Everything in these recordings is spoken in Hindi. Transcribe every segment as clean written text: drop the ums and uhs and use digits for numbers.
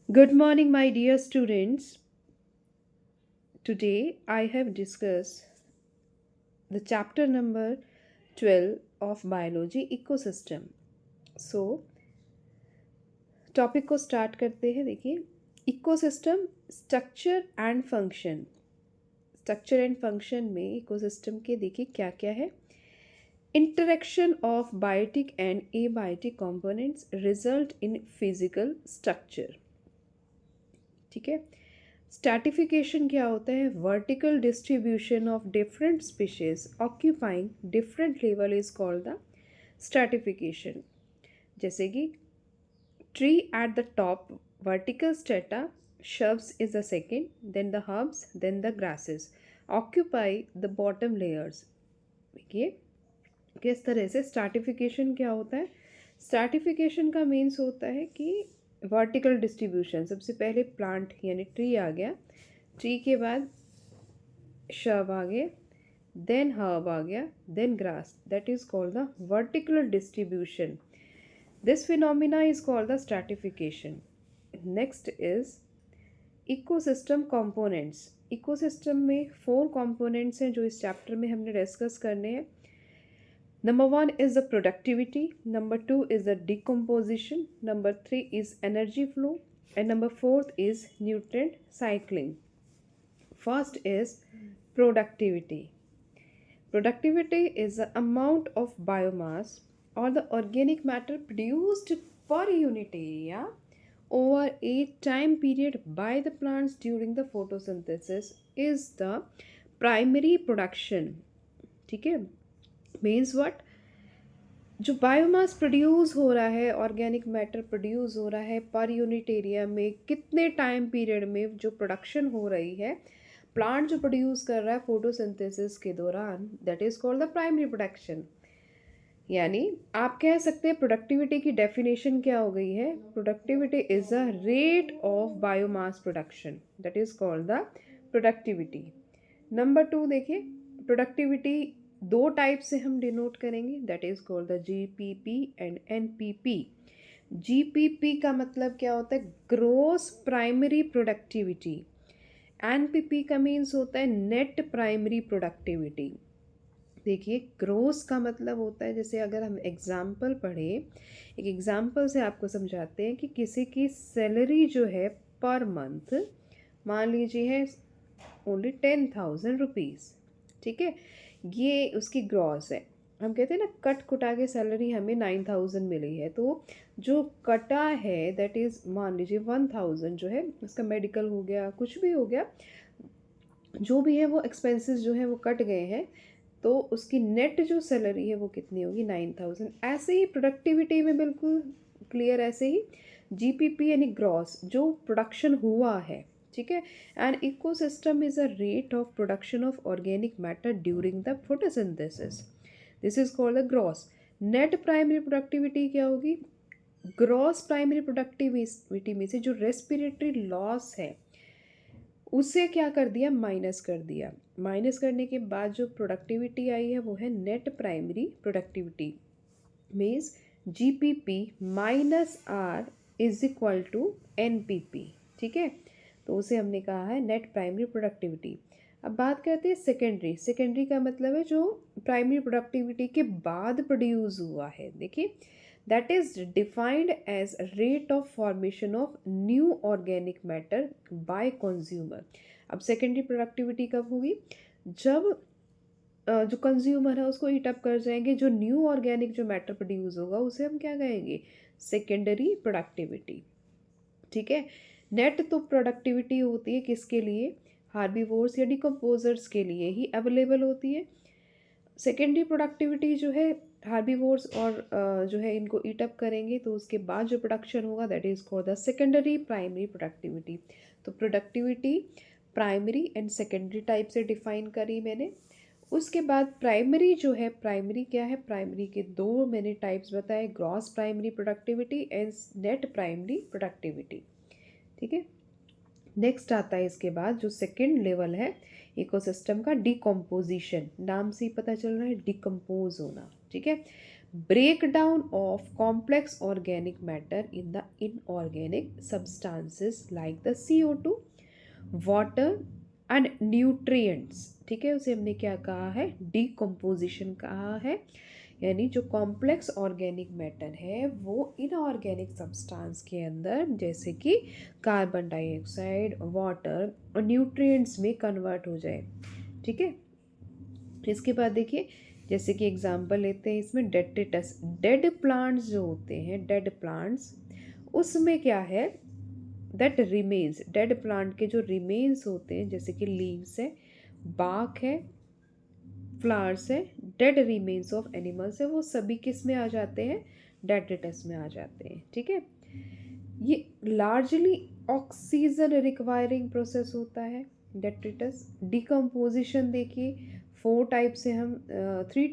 Good morning, my dear students. Today I have discussed the chapter number 12 of Biology Ecosystem. So, topic को स्टार्ट करते हैं. देखिए, ecosystem structure and function. Structure and function में इकोसिस्टम के देखिए क्या क्या है. Interaction of biotic and abiotic components result in physical structure. ठीक है. स्ट्रैटिफिकेशन क्या होता है? Vertical distribution of different species occupying different level is called the stratification. जैसे कि tree at the top, vertical strata, shrubs is the second, then the herbs, then the grasses occupy the bottom layers. देखिए किस तरह से स्ट्रैटिफिकेशन क्या होता है. स्ट्रैटिफिकेशन का मीन्स होता है कि वर्टिकल डिस्ट्रीब्यूशन. सबसे पहले प्लांट यानी ट्री आ गया, ट्री के बाद शब आ गए, देन हर्ब आ गया, then grass. That is called the vertical distribution. This phenomena is called the stratification. Next is ecosystem components. Ecosystem में 4 कंपोनेंट्स हैं जो इस चैप्टर में हमने डिस्कस करने हैं. Number 1 is the productivity, number 2 is the decomposition, number 3 is energy flow, and number 4 is nutrient cycling. First is productivity. Productivity is the amount of biomass or the organic matter produced per unit area over a time period by the plants during the photosynthesis is the primary production. ठीक है. Means what? जो बायोमास प्रोड्यूस हो रहा है, ऑर्गेनिक मैटर प्रोड्यूस हो रहा है पर यूनिट एरिया में, कितने टाइम पीरियड में जो प्रोडक्शन हो रही है, प्लांट जो प्रोड्यूस कर रहा है फोटोसिंथेसिस के दौरान, that is called the primary production. यानी आप कह सकते हैं प्रोडक्टिविटी की डेफिनेशन क्या हो गई है? Productivity is a rate of biomass production. That is called the productivity. Number 2 देखिए, प्रोडक्टिविटी 2 टाइप से हम डिनोट करेंगे. That is called the GPP and NPP. GPP का मतलब क्या होता है? Gross primary productivity. एनपीपी का मीन्स होता है नेट प्राइमरी प्रोडक्टिविटी. देखिए, ग्रोस का मतलब होता है, जैसे अगर हम एग्जाम्पल पढ़ें, एक एग्जाम्पल से आपको समझाते हैं कि किसी की सैलरी जो है पर मंथ मान लीजिए है ओनली 10,000 रुपीज़. ठीक है, ये उसकी ग्रॉस है. हम कहते हैं ना कट कुटा के सैलरी हमें 9,000 मिली है, तो जो कटा है दैट इज़ मान लीजिए 1,000 जो है उसका मेडिकल हो गया, कुछ भी हो गया, जो भी है वो एक्सपेंसेस जो है वो कट गए हैं, तो उसकी नेट जो सैलरी है वो कितनी होगी? 9,000. ऐसे ही प्रोडक्टिविटी में बिल्कुल क्लियर ऐसे ही जीपीपी यानी ग्रॉस जो प्रोडक्शन हुआ है. ठीक है. And ecosystem is a rate of production of organic matter during the photosynthesis. This is called the gross. Net primary productivity क्या होगी? ग्रॉस प्राइमरी प्रोडक्टिविटी में से जो रेस्पिरेटरी लॉस है उसे क्या कर दिया? माइनस कर दिया. माइनस करने के बाद जो प्रोडक्टिविटी आई है वो है net primary productivity. Means GPP minus R is equal to NPP. ठीक है, तो उसे हमने कहा है नेट प्राइमरी प्रोडक्टिविटी. अब बात करते हैं सेकेंडरी. सेकेंडरी का मतलब है जो प्राइमरी प्रोडक्टिविटी के बाद प्रोड्यूस हुआ है. देखिए, that is defined as rate of formation of new organic matter by consumer. अब सेकेंडरी प्रोडक्टिविटी कब होगी? जब जो कंज्यूमर है उसको ईट अप कर जाएंगे, जो न्यू ऑर्गेनिक जो मैटर प्रोड्यूस होगा उसे हम क्या कहेंगे? Secondary productivity. ठीक है. नेट तो प्रोडक्टिविटी होती है किसके लिए? हार्बीवोर्स या डिकम्पोजर्स के लिए ही अवेलेबल होती है. सेकेंडरी प्रोडक्टिविटी जो है हार्बीवोर्स और जो है इनको ईट अप करेंगे तो उसके बाद जो प्रोडक्शन होगा that is called the secondary primary productivity. तो productivity primary and secondary type से डिफाइन करी मैंने. उसके बाद प्राइमरी जो है, प्राइमरी क्या है? प्राइमरी के 2 मैंने टाइप्स बताए, gross primary productivity and net primary productivity. ठीक है. नेक्स्ट आता है इसके बाद जो सेकेंड लेवल है इकोसिस्टम का, डिकम्पोजिशन. नाम से ही पता चल रहा है डिकम्पोज होना. ठीक है. breakdown of complex organic matter in the inorganic substances like the CO2, water and nutrients। ठीक है, उसे हमने क्या कहा है, डिकम्पोजिशन कहा है। यानी जो कॉम्प्लेक्स ऑर्गेनिक मैटर है वो इनऑर्गेनिक सब्सटेंस के अंदर जैसे कि कार्बन डाइऑक्साइड, वाटर और न्यूट्रिएंट्स में कन्वर्ट हो जाए। ठीक है, इसके बाद देखिए, जैसे कि एग्जांपल लेते हैं इसमें डेट्रिटस, डेड प्लांट्स जो होते हैं, डेड प्लांट्स, उसमें क्या है, दैट रिमेन्स, डेड प्लांट के जो रिमेन्स होते हैं जैसे कि लीव्स है, बाक है, फ्लावर्स है, डेड रिमेन्स ऑफ एनिमल्स है, वो सभी किस में आ जाते हैं, डेट्रिटस में आ जाते हैं। ठीक है, ये लार्जली ऑक्सीजन रिक्वायरिंग प्रोसेस होता है डेट्रिटस। डिकम्पोजिशन देखिए, थ्री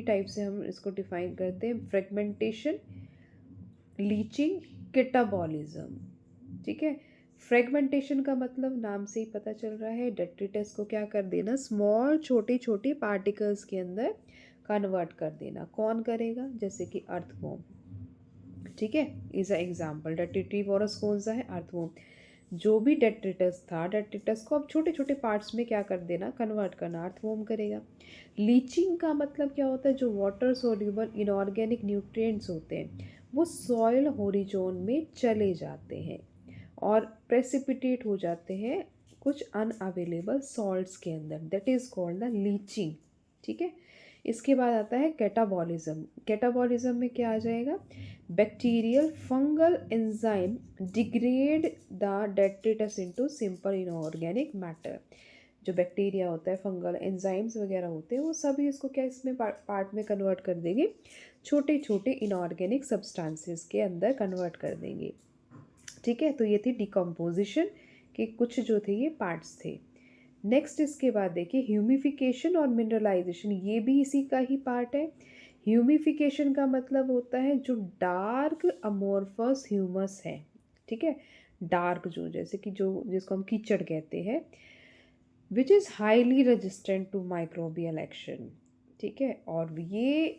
टाइप से हम इसको डिफाइन करते हैं, फ्रेगमेंटेशन, लीचिंग, कैटाबॉलिज्म। ठीक है, फ्रेगमेंटेशन का मतलब नाम से ही पता चल रहा है, डेट्रिटस को क्या कर देना, स्मॉल छोटे छोटे पार्टिकल्स के अंदर कन्वर्ट कर देना। कौन करेगा, जैसे कि अर्थवॉर्म। ठीक है, इज अ एग्जाम्पल। डेट्रिटिवोरस कौन सा है, अर्थवॉर्म। जो भी डेट्रिटस था, डेट्रिटस को अब छोटे छोटे पार्ट्स में क्या कर देना, कन्वर्ट करना, अर्थवॉर्म करेगा। लीचिंग का मतलब क्या होता है, जो वाटर सोल्यूबल इनऑर्गेनिक न्यूट्रिएंट्स होते हैं वो सॉइल होरिजोन में चले जाते हैं और प्रेसिपिटेट हो जाते हैं कुछ अनअवेलेबल सॉल्ट्स के अंदर, that is called the leaching. ठीक है, इसके बाद आता है कैटाबॉलिज्म। कैटाबॉलिज्म में क्या आ जाएगा, bacterial fungal enzyme degrade the detritus into simple inorganic matter. जो बैक्टीरिया होता है, फंगल एंजाइम्स वगैरह होते हैं, वो सभी इसको क्या इसमें पार्ट में कन्वर्ट कर देंगे, छोटे छोटे इनऑर्गेनिक सब्सटेंसेस के अंदर कन्वर्ट कर देंगे। ठीक है, तो ये थी डिकम्पोजिशन के कुछ जो थे ये पार्ट्स थे। नेक्स्ट इसके बाद देखिए ह्यूमिफिकेशन और मिनरलाइजेशन, ये भी इसी का ही पार्ट है। ह्यूमिफिकेशन का मतलब होता है जो डार्क अमोर्फस ह्यूमस है। ठीक है, डार्क जो, जैसे कि जो जिसको हम कीचड़ कहते हैं, which is highly resistant to microbial action. ठीक है, और ये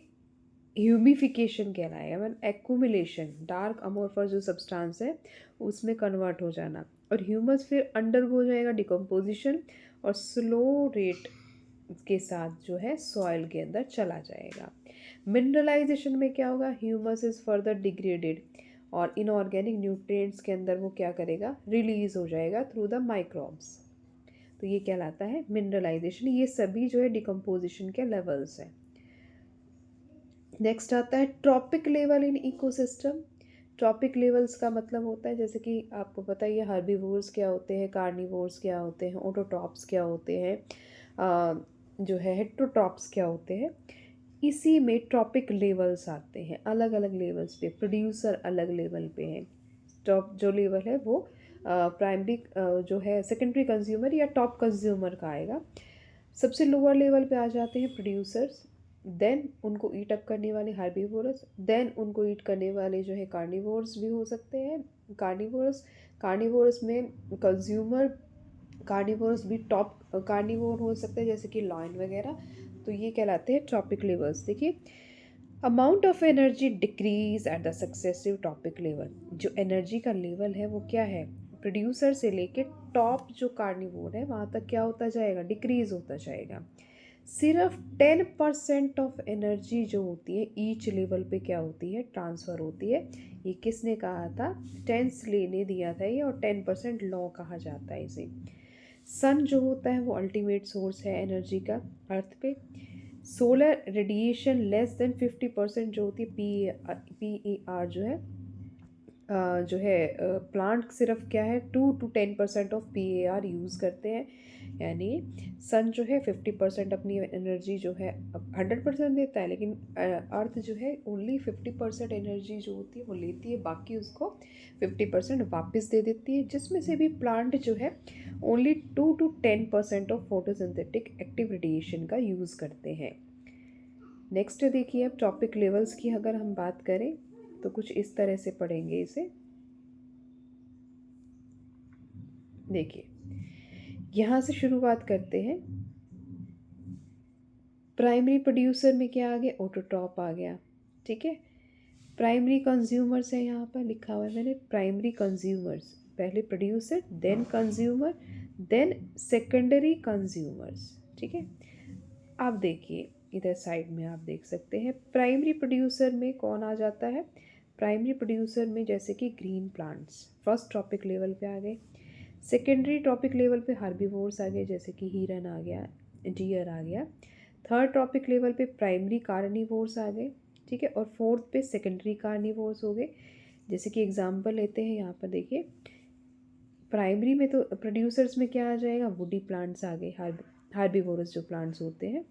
ह्यूमिफिकेशन कहलाएगा, मतलब एक्यूमुलेशन, डार्क अमोर्फस जो सब्सटेंस है उसमें कन्वर्ट हो जाना, और ह्यूमस फिर अंडरगो हो जाएगा डिकम्पोजिशन और स्लो रेट के साथ जो है सॉइल के अंदर चला जाएगा। मिनरलाइजेशन में क्या होगा, ह्यूमस इज़ फर्दर डिग्रेडेड और इनऑर्गेनिक न्यूट्रिएंट्स के अंदर वो क्या करेगा, रिलीज हो जाएगा थ्रू द माइक्रोब्स। तो ये कहलाता है मिनरलाइजेशन। ये सभी जो है डिकम्पोजिशन के लेवल्स हैं। नेक्स्ट आता है trophic level in ecosystem. Trophic levels का मतलब होता है, जैसे कि आपको पता ही है, हर्बीवोर्स क्या होते हैं, कार्निवोर्स क्या होते हैं, ऑटोट्रॉप्स क्या होते हैं, जो है हेट्रोट्रॉप्स क्या होते हैं। इसी में ट्रॉपिक लेवल्स आते हैं, अलग अलग लेवल्स पे, प्रोड्यूसर अलग लेवल पे हैं। टॉप जो लेवल है वो प्राइमरी जो है सेकेंडरी कंज्यूमर या टॉप कंज्यूमर का आएगा। सबसे लोअर लेवल पे आ जाते हैं प्रोड्यूसर्स, देन उनको ईट अप करने वाले हार्बीवोरस, देन उनको ईट करने वाले जो है कार्निवोर्स भी हो सकते हैं। कार्निवोरस में कंज्यूमर कार्निवोरस भी टॉप कार्निवोर हो सकते हैं, जैसे कि लॉयन वगैरह। तो ये कहलाते हैं ट्रॉपिक लेवल्स। देखिए, amount of energy decrease at the successive topic level. जो एनर्जी का लेवल है वो क्या है, प्रोड्यूसर से लेके टॉप जो कार्निवोर है वहाँ तक क्या होता जाएगा, डिक्रीज होता जाएगा। सिर्फ 10% ऑफ एनर्जी जो होती है ईच लेवल पे क्या होती है, ट्रांसफ़र होती है। ये किसने कहा था, टेंसले ने दिया था ये, और 10% लॉ कहा जाता है इसे। सन जो होता है वो अल्टीमेट सोर्स है एनर्जी का अर्थ पे। सोलर रेडिएशन लेस देन 50% जो होती है, PER जो है प्लांट सिर्फ क्या है 2 to 10% ऑफ PER यूज़ करते हैं। यानी सन जो है 50% अपनी एनर्जी जो है 100% देता है, लेकिन अर्थ जो है ओनली 50% एनर्जी जो होती है वो लेती है, बाकी उसको 50% वापस दे देती है, जिसमें से भी प्लांट जो है only 2 to 10% of photosynthetic active radiation का यूज़ करते हैं। नेक्स्ट देखिए, अब टॉपिक लेवल्स की अगर हम बात करें तो कुछ इस तरह से पढ़ेंगे इसे। देखिए, यहाँ से शुरुआत करते हैं। प्राइमरी प्रोड्यूसर में क्या आ गया, ऑटोट्रॉप आ गया। ठीक है, प्राइमरी कंज्यूमर्स है, यहाँ पर लिखा हुआ है मैंने प्राइमरी कंज्यूमर्स, पहले producer then consumer then secondary consumers. ठीक है, आप देखिए इधर साइड में आप देख सकते हैं प्राइमरी प्रोड्यूसर में कौन आ जाता है। प्राइमरी प्रोड्यूसर में जैसे कि green plants first topic level पे आ गए, सेकेंडरी टॉपिक लेवल पे हार्बीवोर्स आ गए जैसे कि हिरन आ गया, डियर आ गया। थर्ड टॉपिक लेवल पे प्राइमरी कार्निवोर्स आ गए। ठीक है, और फोर्थ पे सेकेंडरी कार्निवोर्स हो गए। जैसे कि एग्जांपल लेते हैं यहाँ पर देखिए, प्राइमरी में तो प्रोड्यूसर्स में क्या आ जाएगा, वुडी प्लांट्स आ गए, हार्बीवोरस जो प्लांट्स होते हैं,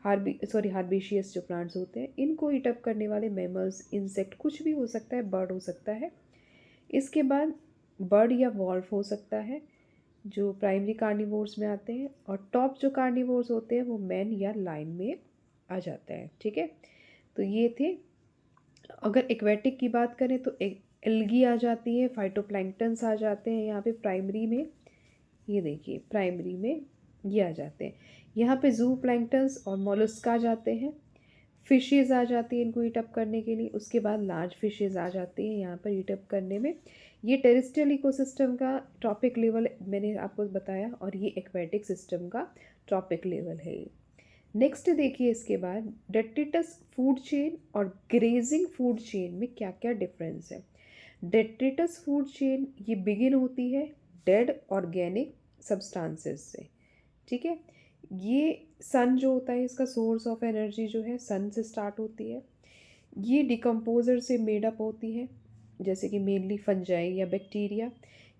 हार्बेशियस जो प्लांट्स होते हैं, इनको ईट अप करने वाले मैमल्स, इंसेक्ट, कुछ भी हो सकता है, बर्ड हो सकता है। इसके बाद बर्ड या वॉल्फ हो सकता है जो प्राइमरी कार्निवोर्स में आते हैं, और टॉप जो कार्निवोर्स होते हैं वो मैन या लाइन में आ जाता है। ठीक है, तो ये थे। अगर एक्वेटिक की बात करें तो एल्गी आ जाती है, फाइटोप्लैंक्टन्स आ जाते हैं यहाँ पे प्राइमरी में। ये देखिए प्राइमरी में ये आ जाते हैं। यहाँ पे जू प्लैंक्टन्स और मोलस्क आ जाते हैं, फिशेज़ आ जाती हैं इनको ईट अप करने के लिए। उसके बाद लार्ज फिशेज़ आ जाती हैं यहाँ पर ईट अप करने में। ये टेरेस्ट्रियल इकोसिस्टम का टॉपिक लेवल मैंने आपको बताया, और ये एक्वेटिक सिस्टम का टॉपिक लेवल है। नेक्स्ट देखिए इसके बाद डेट्रिटस फूड चेन और ग्रेजिंग फूड चेन में क्या क्या डिफरेंस है। डेट्रिटस फूड चेन ये बिगिन होती है डेड ऑर्गेनिक सब्सटेंसेस से। ठीक है, ये सन जो होता है, इसका सोर्स ऑफ एनर्जी जो है सन से स्टार्ट होती है। ये डिकम्पोजर से मेडअप होती है जैसे कि मेनली फंजाई या बैक्टीरिया।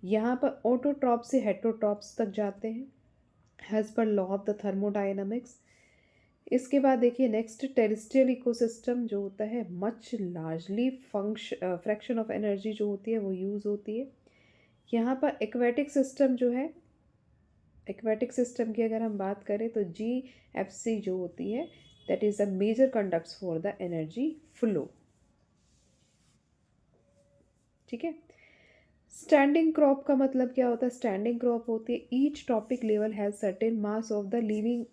यहाँ पर ऑटोट्रॉप से हेटरोट्रॉप्स तक जाते हैं as per law of the thermodynamics. इसके बाद देखिए नेक्स्ट टेरेस्ट्रियल इकोसिस्टम जो होता है, much largely fraction of energy जो होती है वो यूज़ होती है। यहाँ पर एक्वेटिक सिस्टम जो है, एक्वेटिक सिस्टम की अगर हम बात करें तो GFC जो होती है that is a major conducts for the energy flow. ठीक है, स्टैंडिंग क्रॉप का मतलब क्या होता है, स्टैंडिंग क्रॉप होती है each topic level has certain mass of the living.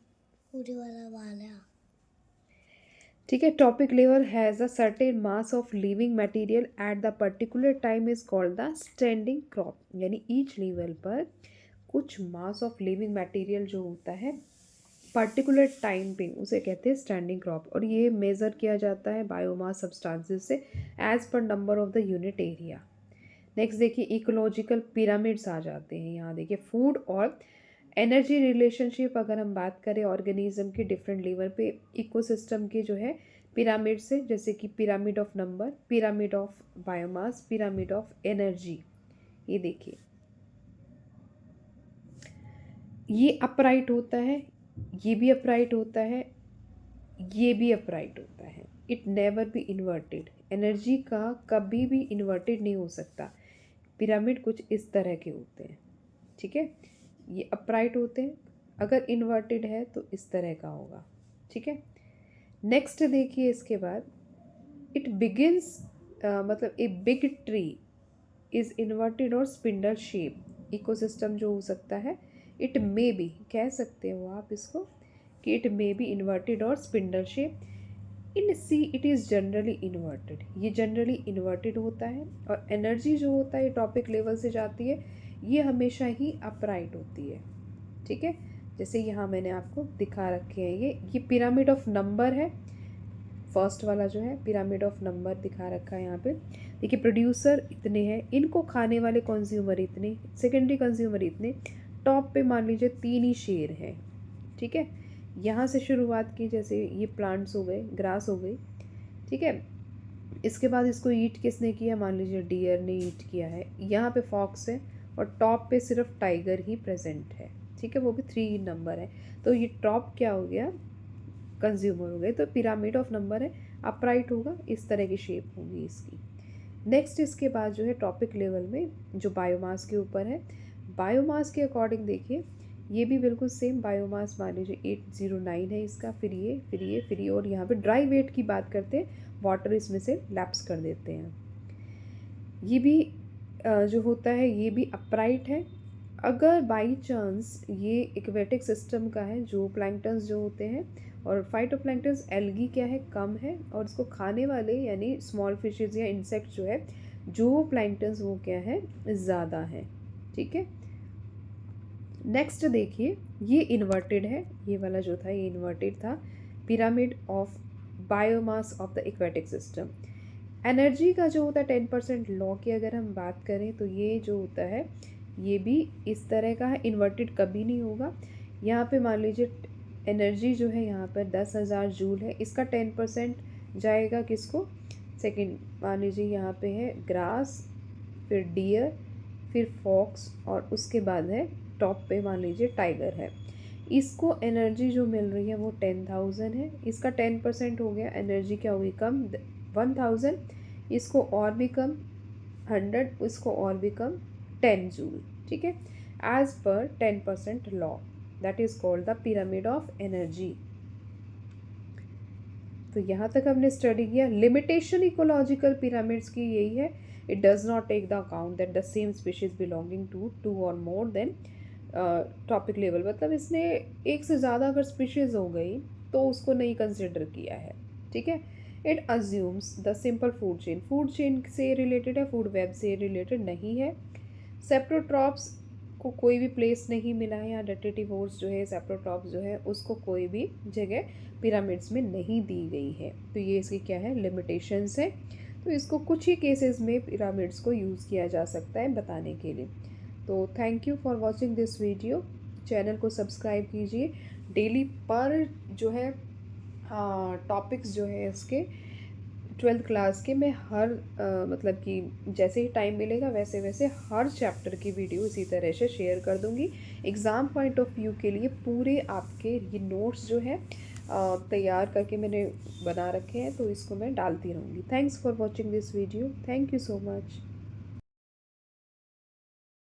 ठीक है, topic level has a certain mass of living material at the particular time is called the standing crop. यानी ईच लेवल पर कुछ मास ऑफ लिविंग मटेरियल जो होता है पर्टिकुलर टाइम पे, उसे कहते हैं स्टैंडिंग क्रॉप। और ये मेज़र किया जाता है बायोमास सब्सटेंसेस से as per number of the unit area. Next देखिए इकोलॉजिकल पिरामिड्स आ जाते हैं। यहाँ देखिए फूड और एनर्जी रिलेशनशिप अगर हम बात करें ऑर्गेनिज्म के डिफरेंट लेवल पे, इकोसिस्टम के जो है पिरामिड से, जैसे कि pyramid of number, pyramid of biomass, pyramid of energy. ये देखिए ये अपराइट होता है, ये भी अपराइट होता है, ये भी अपराइट होता है। It never be inverted. Energy का कभी भी इन्वर्टेड नहीं हो सकता। पिरामिड कुछ इस तरह के होते हैं। ठीक है, ये अपराइट होते हैं, अगर इन्वर्टेड है तो इस तरह का होगा। ठीक है, नेक्स्ट देखिए इसके बाद इट बिगिंस, मतलब a big tree is inverted और स्पिंडल शेप। इकोसिस्टम जो हो सकता है, इट मे बी कह सकते हो आप इसको कि इट मे बी इन्वर्टेड और spindle shape. In see it is generally inverted, ये जनरली इन्वर्टेड होता है। और एनर्जी जो होता है टॉपिक लेवल से जाती है, ये हमेशा ही अपराइट होती है। ठीक है, जैसे यहाँ मैंने आपको दिखा रखे हैं, ये पिरामिड ऑफ नंबर है। फर्स्ट वाला जो है पिरामिड ऑफ नंबर दिखा रखा है यहाँ पे। देखिए प्रोड्यूसर इतने हैं, इनको खाने वाले कंज्यूमर इतने, सेकेंडरी कंज्यूमर इतने, टॉप पे मान लीजिए 3 ही शेर हैं। ठीक है, यहाँ से शुरुआत की, जैसे ये प्लांट्स हो गए, ग्रास हो गई। ठीक है, इसके बाद इसको ईट किसने किया, मान लीजिए डियर ने ईट किया है। यहाँ पे फॉक्स है और टॉप पे सिर्फ टाइगर ही प्रेजेंट है। ठीक है, वो भी 3 नंबर है, तो ये टॉप क्या हो गया, कंज्यूमर हो गए। तो पिरामिड ऑफ नंबर है, अपराइट होगा, इस तरह की शेप होगी इसकी। नेक्स्ट इसके बाद जो है टॉपिक लेवल में जो बायोमास के ऊपर है, बायोमास के अकॉर्डिंग देखिए ये भी बिल्कुल सेम बायोमास मान लीजिए 809 है इसका, फिर ये और यहाँ पे ड्राई वेट की बात करते हैं, वाटर इसमें से लैप्स कर देते हैं। ये भी जो होता है ये भी अपराइट है। अगर बाई चांस ये एक्वेटिक सिस्टम का है, जो प्लैंक्टन्स जो होते हैं और फाइटोप्लैंक्टन्स एल्गी क्या है, कम है, और इसको खाने वाले यानी स्मॉल फिशेज या इंसेक्ट जो है, जो प्लैंक्टन्स वो क्या है, ज़्यादा है। ठीक है, नेक्स्ट देखिए, ये इन्वर्टेड है, ये वाला जो था ये इन्वर्टेड था, pyramid of biomass of the aquatic system. Energy का जो होता है 10% लॉ की अगर हम बात करें तो ये जो होता है ये भी इस तरह का है, इन्वर्टेड कभी नहीं होगा। यहाँ पे मान लीजिए एनर्जी जो है यहाँ पर 10,000 जूल है, इसका 10% जाएगा किसको, सेकंड मान लीजिए यहाँ पे है ग्रास, फिर डियर, फिर फॉक्स, और उसके बाद है टॉप पे मान लीजिए टाइगर है। इसको एनर्जी जो मिल रही है वो 10,000 है, इसका 10% हो गया, एनर्जी क्या होगी कम, 1,000, इसको और भी कम 100, इसको और भी कम 10 जूल। ठीक है, as per 10% law, that is called the pyramid of energy. तो यहाँ तक हमने स्टडी किया। लिमिटेशन इकोलॉजिकल पिरामिड्स की यही है, it does not take the account that the same species belonging to two or more then topic level, मतलब इसने एक से ज़्यादा अगर स्पीशीज़ हो गई तो उसको नहीं कंसिडर किया है। ठीक है, it assumes the simple food chain से रिलेटेड है, फूड वेब से रिलेटेड नहीं है। सेप्रोट्रॉप्स को कोई भी प्लेस नहीं मिला है, या डेट्रिटिवोर्स जो है, सेप्रोट्रॉप्स जो है उसको कोई भी जगह पिरामिड्स में नहीं दी गई है। तो ये इसकी क्या है, लिमिटेशंस है। तो इसको कुछ ही केसेस में पिरामिड्स को यूज़ किया जा सकता है बताने के लिए। तो thank you for watching this video, channel को सब्सक्राइब कीजिए। डेली पर जो है टॉपिक्स जो है इसके 12th क्लास के मैं हर मतलब कि जैसे ही टाइम मिलेगा वैसे वैसे हर चैप्टर की वीडियो इसी तरह से शेयर कर दूंगी। एग्ज़ाम पॉइंट ऑफ व्यू के लिए पूरे आपके ये नोट्स जो है तैयार करके मैंने बना रखे हैं, तो इसको मैं डालती रहूँगी। Thanks for watching this video, thank you so much.